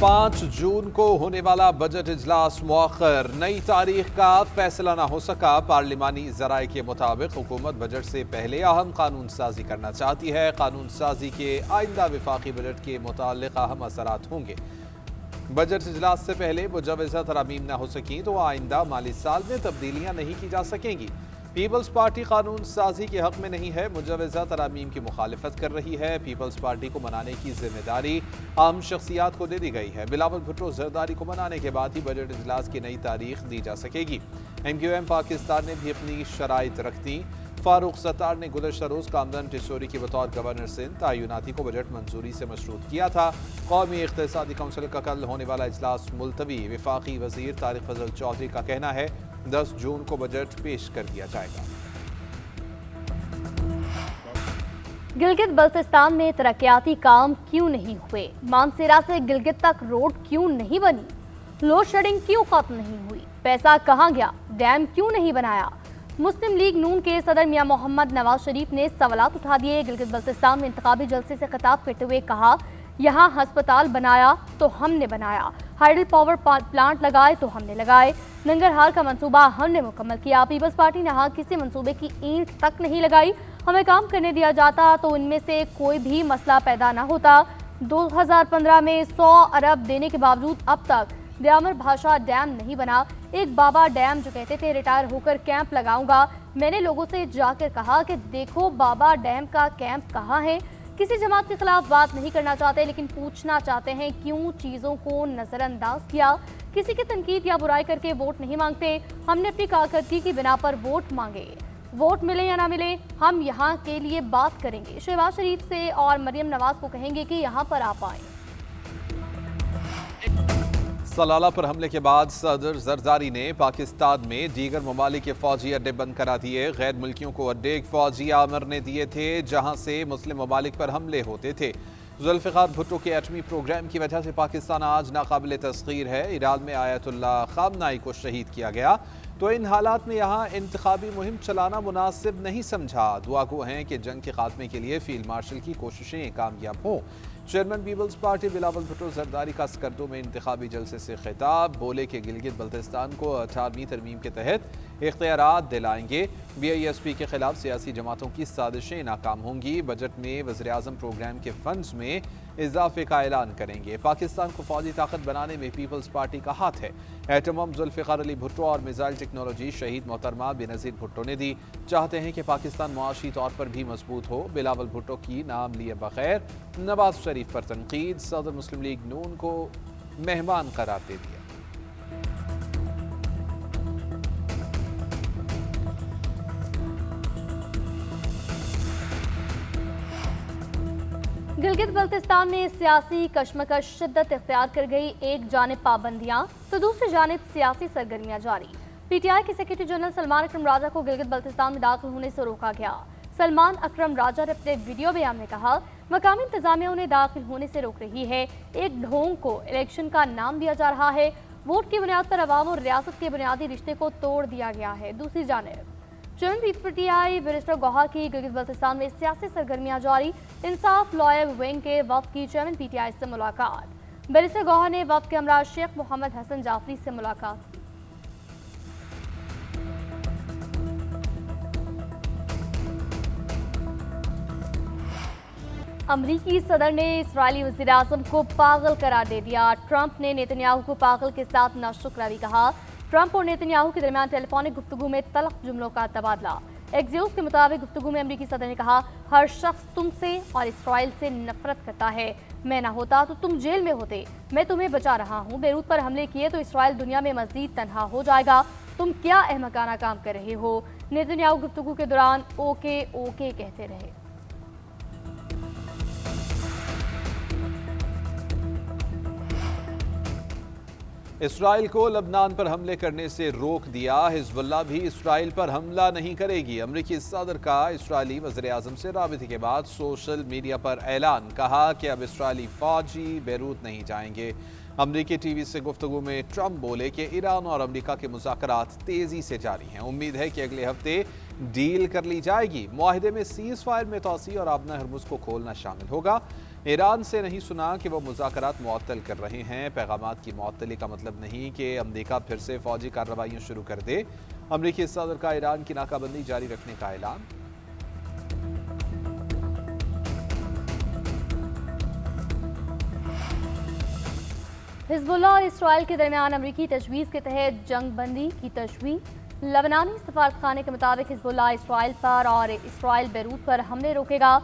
5 जून को होने वाला बजट इजलास मुअख्खर, नई तारीख का फैसला न हो सका। पार्लिमानी ज़राए के मुताबिक हुकूमत बजट से पहले अहम कानून साजी करना चाहती है। कानून साजी के आइंदा वफाकी बजट के मुतालिक अहम असरात होंगे। बजट इजलास से पहले मुजवज़ा तरामीम न हो सकें तो आइंदा माली साल में तब्दीलियाँ नहीं की जा सकेंगी। पीपल्स पार्टी कानून साजी के हक में नहीं है, मुजवज़ा तरामीम की मुखालिफत कर रही है। पीपल्स पार्टी को मनाने की जिम्मेदारी अहम शख्सियात को दे दी गई है। बिलावल भुट्टो जरदारी को मनाने के बाद ही बजट इजलास की नई तारीख दी जा सकेगी। MQM पाकिस्तान ने भी अपनी शराइत रख दी। फारूक सत्तार ने गुज़श्ता रोज़ कामरान टिशोरी की बतौर गवर्नर सिंध तायुनाती को बजट मंजूरी से मशरूत किया था। कौमी इख्तिसादी कौंसिल का कल होने वाला इजलास मुलतवी। वफाकी वज़ीर तारिक फजल चौधरी का कहना है 10 जून को बजट पेश कर दिया जाएगा। गिलगित बल्तिस्तान में तरक्याती काम क्यों नहीं हुए? मानसेरा से गिलगित तक रोड क्यों नहीं बनी? लोड शेडिंग क्यों खत्म नहीं हुई? पैसा कहां गया? डैम क्यों नहीं बनाया? मुस्लिम लीग नून के सदर मियां मोहम्मद नवाज शरीफ ने सवालात उठा दिए। गिलगित बल्तिस्तान में इंतखाबी जलसे से खिताब करते हुए कहा, यहाँ अस्पताल बनाया तो हमने बनाया, हाइडल पावर प्लांट लगाए तो हमने लगाए, नंगरहार का मंसूबा हमने मुकम्मल किया। पीपल्स पार्टी ने यहाँ किसी मंसूबे की ईंट तक नहीं लगाई। हमें काम करने दिया जाता तो इनमें से कोई भी मसला पैदा ना होता। 2015 में 100 अरब देने के बावजूद अब तक दयामर भाषा डैम नहीं बना। एक बाबा डैम जो कहते थे रिटायर होकर कैंप लगाऊंगा, मैंने लोगों से जाकर कहा कि देखो बाबा डैम का कैंप कहाँ है। किसी जमात के खिलाफ बात नहीं करना चाहते, लेकिन पूछना चाहते हैं क्यों चीज़ों को नज़रअंदाज किया। किसी की तनकीद या बुराई करके वोट नहीं मांगते, हमने अपनी कारकर्दगी की बिना पर वोट मांगे। वोट मिले या ना मिले, हम यहाँ के लिए बात करेंगे। शहबाज शरीफ से और मरियम नवाज को कहेंगे कि यहाँ पर आप आएँ। सलाला पर हमले के बाद सदर जरदारी ने पाकिस्तान में दीगर ममालिक के फौजी अड्डे बंद करा दिए। गैर मुल्कियों को अड्डे फौजी आमर ने दिए थे जहां से मुस्लिम ममालिक पर हमले होते थे। जुल्फ़िकार भुट्टो के एटमी प्रोग्राम की वजह से पाकिस्तान आज नाकाबिल तस्खीर है। ईरान में आयतुल्लाह खामनाई को शहीद किया गया तो इन हालात में यहाँ इंतखाबी मुहिम चलाना मुनासिब नहीं समझा। दुआ गो हैं कि जंग के खात्मे के लिए फील्ड मार्शल की कोशिशें कामयाब हों। चेयरमैन पीपल्स पार्टी बिलावल भुट्टो जरदारी का स्कर्दो में इंतखाबी जलसे से खिताब, बोले कि गिलगित बल्तिस्तान को 18वीं तरमीम के तहत इख्तियारात दिलाएंगे। BISP के खिलाफ सियासी जमातों की साजिशें नाकाम होंगी। बजट में वज़ीर आज़म प्रोग्राम के फंड्स में इजाफे का ऐलान करेंगे। पाकिस्तान को फौजी ताकत बनाने में पीपल्स पार्टी का हाथ है। एटम बम जुल्फ़िकार अली भुट्टो और मिसाइल टेक्नोलॉजी शहीद मोहतरमा बेनज़ीर भुट्टो ने दी। चाहते हैं कि पाकिस्तान मुआशी तौर पर भी मजबूत हो। बिलावल भुट्टो की नाम लिए बगैर नवाज शरीफ पर तनकीद, सदर मुस्लिम लीग नून को मेहमान करार दे दिया। गिलगित बल्तिस्तान में सियासी कशमकश शिद्दत इख्तियार कर गई। एक जानिब पाबंदियां तो दूसरी जानिब सियासी सरगर्मियां जारी। PTI के सेक्रेटरी जनरल सलमान अकरम राजा को गिलगित बल्तिस्तान में दाखिल होने से रोका गया। सलमान अकरम राजा ने अपने वीडियो बयान में कहा, मकामी इंतजामिया उन्हें दाखिल होने से रोक रही है। एक ढोंग को इलेक्शन का नाम दिया जा रहा है। वोट की बुनियाद पर अवाम और रियासत के बुनियादी रिश्ते को तोड़ दिया गया है। दूसरी जानिब चेयरमैन PTI बैरिस्टर गौहर की गिलगित बल्तिस्तान में सियासी सरगर्मियां जारी। इंसाफ लॉयर विंग के वफ्द की चेयरमैन PTI से मुलाकात। बैरिस्टर गौहर ने वफ्द के हमरा शेख मोहम्मद हसन जाफरी से मुलाकात की। अमरीकी सदर ने इस्राएली वज़ीर आज़म को पागल करार दे दिया। ट्रंप ने नेतन्याहू को पागल के साथ नाशुक्र भी कहा। ट्रंप और नेतन्याहू के दरमियान टेलीफोनिक गुफ्तगू में तल्ख जुमलों का तबादला। एक्सियोस के मुताबिक गुफ्तगू में अमरीकी सदर ने कहा, हर शख्स तुमसे और इसराइल से नफरत करता है। मैं ना होता तो तुम जेल में होते। मैं तुम्हें बचा रहा हूँ। बेरूत पर हमले किए तो इसराइल दुनिया में मजीद तनहा हो जाएगा। तुम क्या अहमकाना काम कर रहे हो? नेतन्याहू गुफ्तगू के दौरान ओके ओके कहते रहे। इसराइल को लबनान पर हमले करने से रोक दिया। हिजबुल्लाह भी इसराइल पर हमला नहीं करेगी। अमरीकी सदर का इसराइली वज़ीर आज़म से राबिते के बाद सोशल मीडिया पर ऐलान, कहा कि अब इसराइली फौजी बैरूत नहीं जाएंगे। अमरीकी टीवी से गुफ्तगू में ट्रंप बोले कि ईरान और अमरीका के मुज़ाकरात तेज़ी से जारी हैं। उम्मीद है कि अगले हफ्ते डील कर ली जाएगी। मुआहिदे में सीज़ फायर में तोसी और आबना हरमुज़ को खोलना शामिल होगा। ایران سے نہیں سنا کہ وہ مذاکرات معطل کر رہے ہیں۔ پیغامات کی معطلی کا مطلب نہیں کہ امریکہ پھر سے فوجی کارروائیاں شروع کر دے۔ امریکی صدر کا ایران کی ناکہ بندی جاری رکھنے کا اعلان۔ حزب اللہ اور اسرائیل کے درمیان امریکی تجویز کے تحت جنگ بندی کی تجویز۔ لبنانی سفارتخانے کے مطابق حزب اللہ اسرائیل پر اور اسرائیل بیروت پر حملے روکے گا۔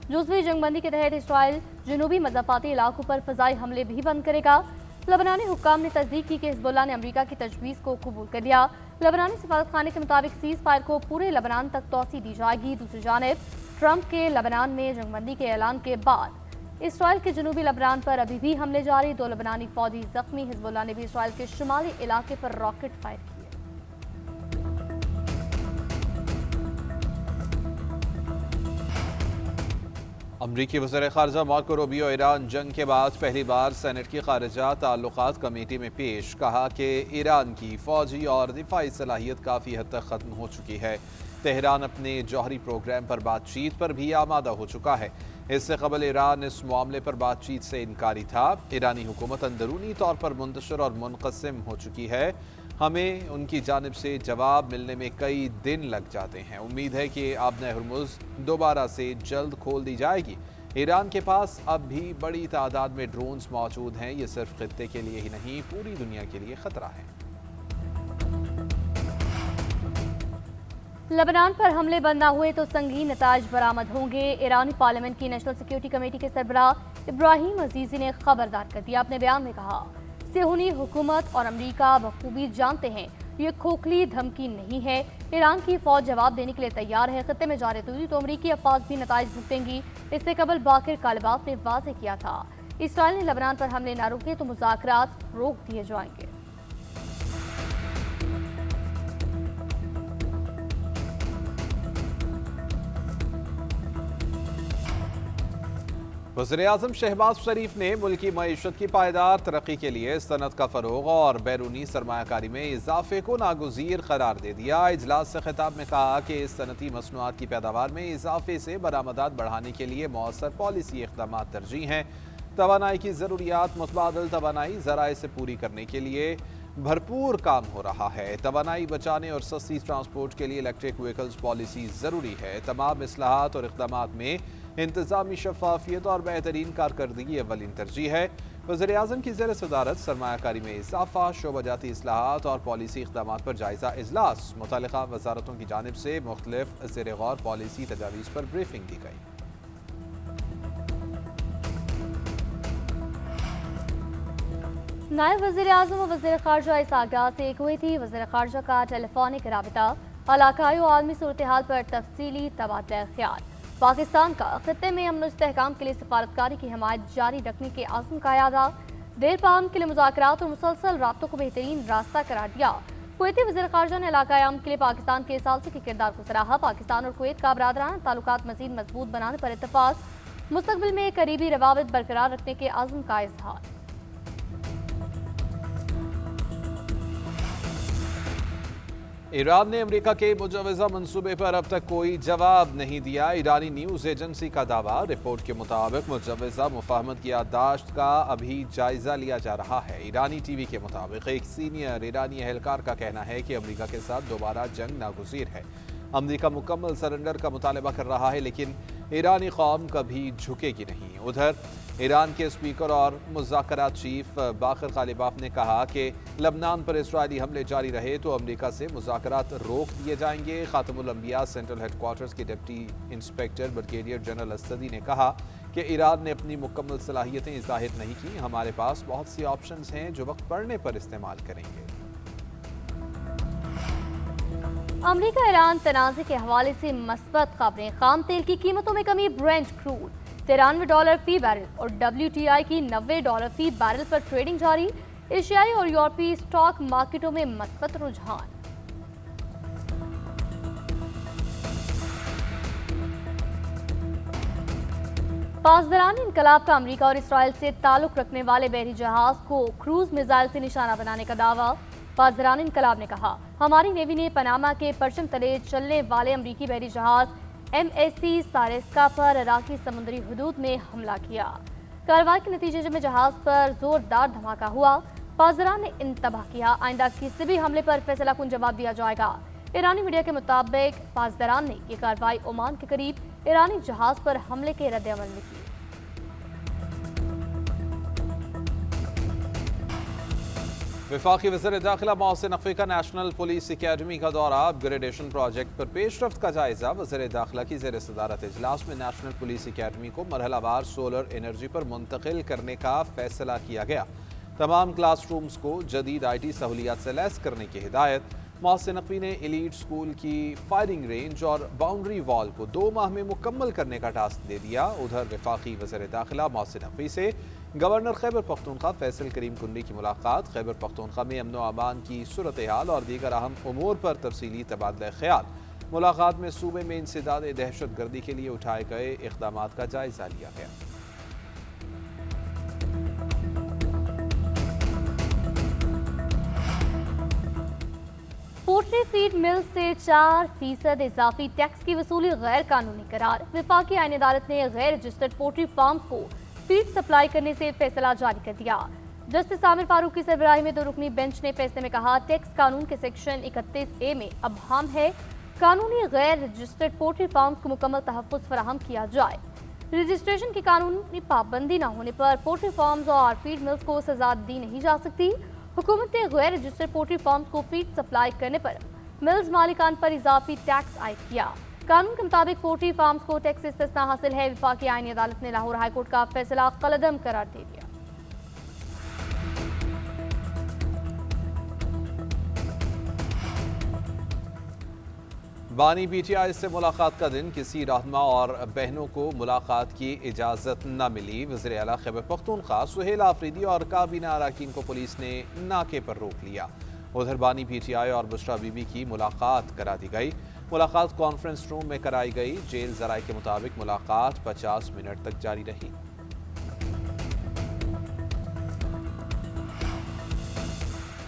جزوی جنگ بندی کے تحت اسرائیل جنوبی مضافاتی علاقوں پر فضائی حملے بھی بند کرے گا۔ لبنانی حکام نے تصدیق کی کہ حزب اللہ نے امریکہ کی تجویز کو قبول کر لیا۔ لبنانی سفارتخانے کے مطابق سیز فائر کو پورے لبنان تک توسیع دی جائے گی۔ دوسری جانب ٹرمپ کے لبنان میں جنگ بندی کے اعلان کے بعد اسرائیل کے جنوبی لبنان پر ابھی بھی حملے جاری، 2 لبنانی فوجی زخمی۔ حزب اللہ نے بھی اسرائیل کے شمالی علاقے پر راکٹ فائر کیے۔ امریکی وزیر خارجہ مارکو روبیو ایران جنگ کے بعد پہلی بار سینٹ کی خارجہ تعلقات کمیٹی میں پیش، کہا کہ ایران کی فوجی اور دفاعی صلاحیت کافی حد تک ختم ہو چکی ہے۔ تہران اپنے جوہری پروگرام پر بات چیت پر بھی آمادہ ہو چکا ہے۔ اس سے قبل ایران اس معاملے پر بات چیت سے انکاری تھا۔ ایرانی حکومت اندرونی طور پر منتشر اور منقسم ہو چکی ہے۔ ہمیں ان کی جانب سے جواب ملنے میں کئی دن لگ جاتے ہیں۔ امید ہے کہ آبنۂ ہرمز دوبارہ سے جلد کھول دی جائے گی۔ ایران کے پاس اب بھی بڑی تعداد میں ڈرونز موجود ہیں۔ یہ صرف خطے کے لیے ہی نہیں، پوری دنیا کے لیے خطرہ ہے۔ لبنان پر حملے بند نہ ہوئے تو سنگین نتائج برآمد ہوں گے۔ ایرانی پارلیمنٹ کی نیشنل سیکیورٹی کمیٹی کے سربراہ ابراہیم عزیزی نے خبردار کر دیا۔ اپنے بیان میں کہا، صہیونی حکومت اور امریکہ بخوبی جانتے ہیں یہ کھوکھلی دھمکی نہیں ہے۔ ایران کی فوج جواب دینے کے لیے تیار ہے۔ خطے میں جاری تو امریکی افواج بھی نتائج بھگتیں گی۔ اس سے قبل باقر کالباف نے واضح کیا تھا، اسرائیل نے لبنان پر حملے نہ روکے تو مذاکرات روک دیے جائیں گے۔ وزیراعظم شہباز شریف نے ملکی معیشت کی پائیدار ترقی کے لیے صنعت کا فروغ اور بیرونی سرمایہ کاری میں اضافے کو ناگزیر قرار دے دیا۔ اجلاس سے خطاب میں کہا کہ صنعتی مصنوعات کی پیداوار میں اضافے سے برآمدات بڑھانے کے لیے مؤثر پالیسی اقدامات ترجیح ہیں۔ توانائی کی ضروریات متبادل توانائی ذرائع سے پوری کرنے کے لیے بھرپور کام ہو رہا ہے۔ توانائی بچانے اور سستی ٹرانسپورٹ کے لیے الیکٹرک وہیکلز پالیسی ضروری ہے۔ تمام اصلاحات اور اقدامات میں انتظامی شفافیت اور بہترین کارکردگی اولین ترجیح ہے۔ وزیراعظم کی زیر صدارت سرمایہ کاری میں اضافہ، شعبہ جاتی اصلاحات اور پالیسی اقدامات پر جائزہ اجلاس۔ متعلقہ وزارتوں کی جانب سے مختلف زیر غور پالیسی تجاویز پر بریفنگ دی گئی۔ نائب وزیر اعظم و وزیر خارجہ اسحاق ڈار سے کویتی وزیر خارجہ کا ٹیلی فونک رابطہ، علاقائی و عالمی صورتحال پر تفصیلی تبادلہ خیال۔ پاکستان کا خطے میں امن و استحکام کے لیے سفارتکاری کی حمایت جاری رکھنے کے عزم کا اعادہ۔ دیر پام کے لیے مذاکرات اور مسلسل رابطوں کو بہترین راستہ قرار دیا۔ کویتی وزیر خارجہ نے علاقائی امن کے لیے پاکستان کے ثالثی کے کردار کو سراہا۔ پاکستان اور کویت کا برادرانہ تعلقات مزید مضبوط بنانے پر اتفاق، مستقبل میں قریبی روابط برقرار رکھنے کے عزم کا اظہار۔ ایران نے امریکہ کے مجوزہ منصوبے پر اب تک کوئی جواب نہیں دیا۔ ایرانی نیوز ایجنسی کا دعویٰ، رپورٹ کے مطابق مجوزہ مفاہمت کی یادداشت کا ابھی جائزہ لیا جا رہا ہے۔ ایرانی ٹی وی کے مطابق ایک سینئر ایرانی اہلکار کا کہنا ہے کہ امریکہ کے ساتھ دوبارہ جنگ ناگزیر ہے۔ امریکہ مکمل سرنڈر کا مطالبہ کر رہا ہے، لیکن ایرانی قوم کبھی جھکے گی نہیں۔ ادھر ایران کے اسپیکر اور مذاکرات چیف باقر کالباف نے کہا کہ لبنان پر اسرائیلی حملے جاری رہے تو امریکہ سے مذاکرات روک دیے جائیں گے۔ خاتم الانبیاء سینٹرل ہیڈ کوارٹرز کے ڈپٹی انسپیکٹر بریگیڈیئر جنرل اسدی نے کہا کہ ایران نے اپنی مکمل صلاحیتیں ظاہر نہیں کی۔ ہمارے پاس بہت سی آپشنز ہیں جو وقت پڑنے پر استعمال کریں گے۔ امریکہ ایران تنازع کے حوالے سے مثبت خبریں۔ خام تیل کی قیمتوں میں کمی، برینٹ کروڈ $93 فی بیرل اور WTI کی $90 فی بیرل پر ٹریڈنگ جاری۔ ایشیائی اور یورپی اسٹاک مارکیٹوں میں مثبت رجحان۔ پاسداران انقلاب کا امریکہ اور اسرائیل سے تعلق رکھنے والے بحری جہاز کو کروز میزائل سے نشانہ بنانے کا دعویٰ۔ پاسداران انقلاب نے کہا، ہماری نیوی نے پاناما کے پرچم تلے چلنے والے امریکی بحری جہاز MSC سارسکا پر عراقی سمندری حدود میں حملہ کیا۔ कार्रवाई के नतीजे में जहाज पर जोरदार धमाका हुआ। पासदारान ने इंतबाह किया। आइंदा किसी भी हमले पर फैसला कुन जवाब दिया जाएगा। ईरानी मीडिया के मुताबिक पासदारान ने ये कार्रवाई ओमान के करीब ईरानी जहाज पर हमले के रद्द-ए-अमल में की। वफाकी वज़ीर दाखिला मोहसिन नकवी का नेशनल पुलिस अकेडमी का दौरा, अपग्रेडेशन प्रोजेक्ट पर पेशरफ्त का जायजा। वज़ीर दाखिला की ज़ेर सदारत इजलास में नेशनल पुलिस अकेडमी को मरहलावार सोलर एनर्जी पर मुंतकिल करने का फैसला किया गया। तमाम क्लासरूम्स को जदीद IT सहूलियात से लैस करने की हिदायत। मोहसिन नकवी ने एलीट स्कूल की फायरिंग रेंज और बाउंड्री वॉल को 2 माह में मुकम्मल करने का टास्क दे दिया। उधर वफाकी वज़ीर दाखिला मोहसिन नकवी से गवर्नर खैबर पख्तूनख्वा फैसल करीम कुंडी की मुलाकात। खैबर पख्तूनख्वा में अमन व अमान की सूरत हाल और दीगर अहम उमूर पर तफसीली तबादला ख्याल। मुलाकात में सूबे में इंसदाद दहशत गर्दी के लिए उठाए गए इक़दामात का जायजा लिया गया। पोल्ट्री फीड मिल से 4% इजाफी टैक्स की वसूली गैर कानूनी करार। वफाकी आईन अदालत ने गैर रजिस्टर्ड पोल्ट्री फार्म को फीड सप्लाई करने से फैसला जारी कर दिया। जस्टिस आमिर फारूक की सरबराही में 2 रुकनी बेंच ने फैसले में कहा, टैक्स कानून के सेक्शन 31A में अबहम है। कानूनी गैर रजिस्टर्ड पोल्ट्री फार्म्स को मुकम्मल तहफ़्फ़ुज़ फराहम किया जाए। रजिस्ट्रेशन की कानूनी पाबंदी न होने पर पोल्ट्री फार्म्स और फीड मिल्स को सजा दी नहीं जा सकती। हुकूमत ने गैर रजिस्टर्ड पोल्ट्री फार्म्स को फीड सप्लाई करने पर मिल्स मालिकान पर इजाफी टैक्स आयद किया। कानून के मुताबिक पोल्ट्री फार्म्स को टैक्स से इस्तिस्ना हासिल है। वफाकी आईनी अदालत ने लाहौर हाई कोर्ट का फैसला कलअदम करार दे दिया। बानी PTI से मुलाकात का दिन, किसी रहनुमा और बहनों को मुलाकात की इजाज़त न मिली। वज़ीर आला खैबर पख्तूनख्वा सुहेल आफरीदी और काबीना अरकान को पुलिस ने नाके पर रोक लिया। उधर बानी PTI और बुशरा बीबी की मुलाकात करा दी गई। मुलाकात कॉन्फ्रेंस रूम में कराई गई। जेल ज़राए के मुताबिक मुलाकात 50 मिनट तक जारी रही।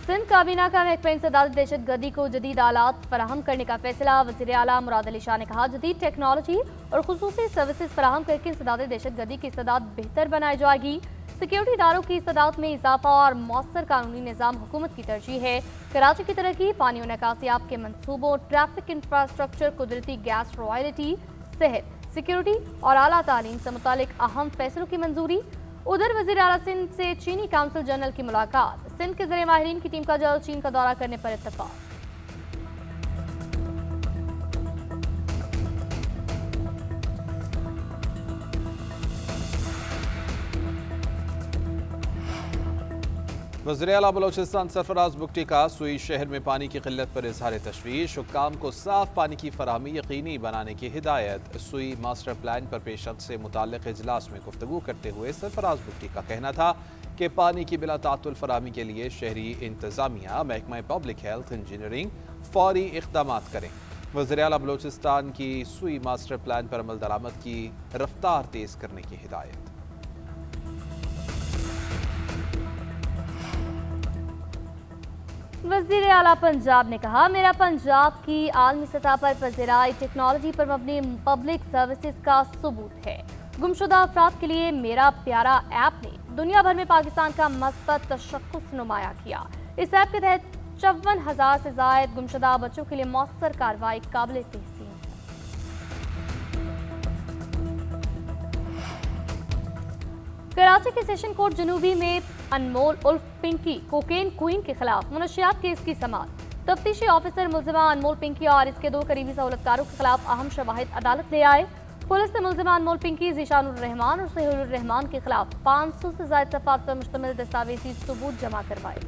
सिंध काबीना का महकमा इंसदाद दहशत गर्दी को जदीद आलात फराहम करने का फैसला। वज़ीर आला मुराद अली शाह ने कहा, जदीद टेक्नोलॉजी और खुसूसी सर्विसेज फराहम करके इंसदाद दहशत गर्दी की इस्तादात बेहतर बनाई जाएगी। सिक्योरिटी इदारों की इस्तादात में इजाफा और मौसर कानूनी निज़ाम हुकूमत की तरजीह है। कराची की तरक्की, पानी और निकासियाब के मनसूबों, ट्रैफिक इंफ्रास्ट्रक्चर, कुदरती गैस रॉयल्टी, सेहत, सिक्योरिटी और आला तालीम से मुतालिक अहम फैसलों की मंजूरी। उधर वज़ीर आला सिंध से चीनी काउंसिल जनरल की मुलाकात। सिंध के ज़रिए माहिरीन की टीम का जल्द चीन का दौरा करने पर इत्तफाक। वज़ीर आला बलोचिस्तान सरफराज बुगटी का सुई शहर में पानी की किल्लत पर इजहार तशवीश। हुक्काम को साफ पानी की फराहमी यकीनी बनाने की हिदायत। सुई मास्टर प्लान पर पेशरफ्त से मुताल्लिक़ इजलास में गुफ्तगू करते हुए सरफराज बुगटी का कहना था कि पानी की बिला तातुल फराहमी के लिए शहरी इंतज़ामिया, महकमा पब्लिक हेल्थ, इंजीनियरिंग फौरी इक़दामात करें। वज़ीर आला बलोचिस्तान की सुई मास्टर प्लान पर अमल दरामद की रफ्तार तेज़ करने की हिदायत। वज़ीर आला पंजाब ने कहा, मेरा पंजाब की आलमी सतह पर पज़ीराई टेक्नोलॉजी पर मबनी पब्लिक सर्विसेज का सबूत है। गुमशुदा अफराद के लिए मेरा प्यारा ऐप ने दुनिया भर में पाकिस्तान का मस्बत तशख्खुस नुमाया किया। इस ऐप के तहत 54,000 से ज़ायद गुमशुदा बच्चों के लिए मौसर कार्रवाई काबिल तहसीन है। कराची के सेशन कोर्ट जनूबी में अनमोल उल्फ पिंकी कोकेन क्वीन के खिलाफ मुनशियात केस की समाअत। तफ्तीशी ऑफिसर मुलजिमा अनमोल पिंकी और इसके 2 करीबी सहूलतकारों के खिलाफ अहम शवाहिद अदालत ले आए। पुलिस ने मुलजिमा अनमोल पिंकी, ज़ीशानुर रहमान और सहीहुर रहमान के खिलाफ 500 से ज़ायद सफ़ात पर मुश्तमिल दस्तावेजी सबूत जमा करवाए।